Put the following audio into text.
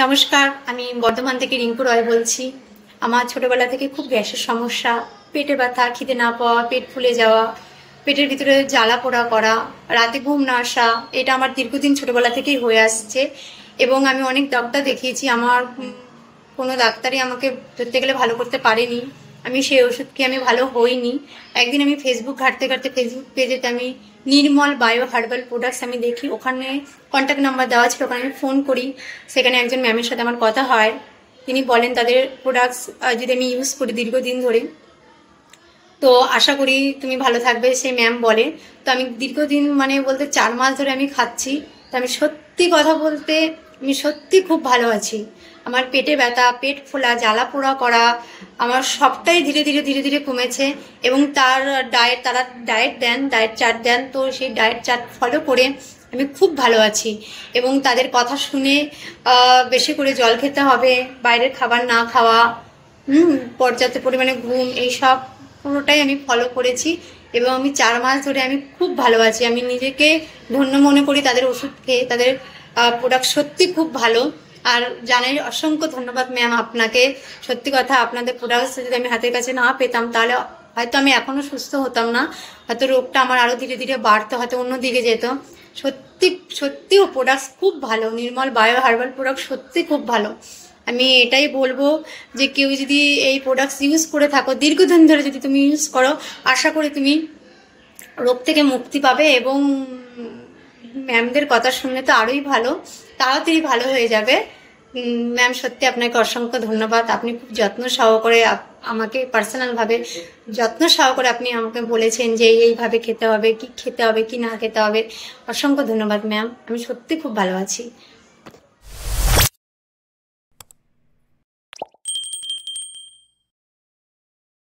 নমস্কার, আমি বর্ধমান থেকে রিঙ্কু রয় বলছি। আমার ছোটবেলা থেকে খুব গ্যাসের সমস্যা, পেটে ব্যথা, খিদে না পাওয়া, পেট ফুলে যাওয়া, পেটের ভিতরে জ্বালা পোড়া করা, রাতে ঘুম না আসা, এটা আমার দীর্ঘদিন ছোটবেলা থেকেই হয়ে আসছে। এবং আমি অনেক ডাক্তার দেখিয়েছি, আমার কোনো ডাক্তারই আমাকে ধরতে গেলে ভালো করতে পারেনি। আমি সেই ওষুধ খেয়ে আমি ভালো হইনি। একদিন আমি ফেসবুক ঘাঁটতে ঘাঁটতে ফেসবুক পেজেতে আমি নির্মল বায়ো হার্বাল প্রোডাক্টস আমি দেখি, ওখানে কন্ট্যাক্ট নাম্বার দেওয়া ছিল, ওখানে আমি ফোন করি। সেখানে একজন ম্যামের সাথে আমার কথা হয়। তিনি বলেন তাদের প্রোডাক্টস যদি আমি ইউজ করি দীর্ঘদিন ধরে, তো আশা করি তুমি ভালো থাকবে, সেই ম্যাম বলে। তো আমি দীর্ঘদিন মানে বলতে 4 মাস ধরে আমি খাচ্ছি। তো আমি সত্যি কথা বলতে আমি সত্যি খুব ভালো আছি। আমার পেটে ব্যথা, পেট ফোলা, জ্বালা পোড়া করা আমার সবটাই ধীরে ধীরে ধীরে ধীরে কমেছে। এবং তারা ডায়েট দেন, ডায়েট চার্ট দেন, তো সেই ডায়েট চার্ট ফলো করে আমি খুব ভালো আছি। এবং তাদের কথা শুনে বেশি করে জল খেতে হবে, বাইরের খাবার না খাওয়া, পর্যাপ্ত পরিমাণে ঘুম, এইসব পুরোটাই আমি ফলো করেছি। এবং আমি 4 মাস ধরে আমি খুব ভালো আছি। আমি নিজেকে ধন্য মনে করি তাদের ওষুধ খেয়ে। তাদের প্রোডাক্ট সত্যি খুব ভালো। আর জানাই অসংখ্য ধন্যবাদ ম্যাম আপনাকে। সত্যি কথা, আপনাদের প্রোডাক্ট যদি আমি হাতের কাছে না পেতাম তাহলে হয়তো আমি এখনো সুস্থ হতাম না, হয়তো রোগটা আমার আরো ধীরে ধীরে বাড়তো, হয়তো অন্যদিকে যেত। সত্যি সত্যি ও প্রোডাক্ট খুব ভালো, নির্মল বায়ো হার্বাল প্রোডাক্ট সত্যি খুব ভালো। আমি এটাই বলবো যে কেউ যদি এই প্রোডাক্টস ইউজ করে থাকো, দীর্ঘদিন ধরে যদি তুমি ইউজ করো, আশা করি তুমি রোগ থেকে মুক্তি পাবে। এবং ম্যামদের কথা শুনলে তো আরোই ভালো, তাড়াতাড়ি ভালো হয়ে যাবে। ম্যাম সত্যি আপনাকে অসংখ্য ধন্যবাদ। আপনি খুব যত্ন সহকারে আমাকে পার্সোনালভাবে যত্ন সহকারে আপনি আমাকে বলেছেন যে এইভাবে খেতে হবে, কি খেতে হবে, কি না খেতে হবে। অসংখ্য ধন্যবাদ ম্যাম, আমি সত্যি খুব ভালো আছি।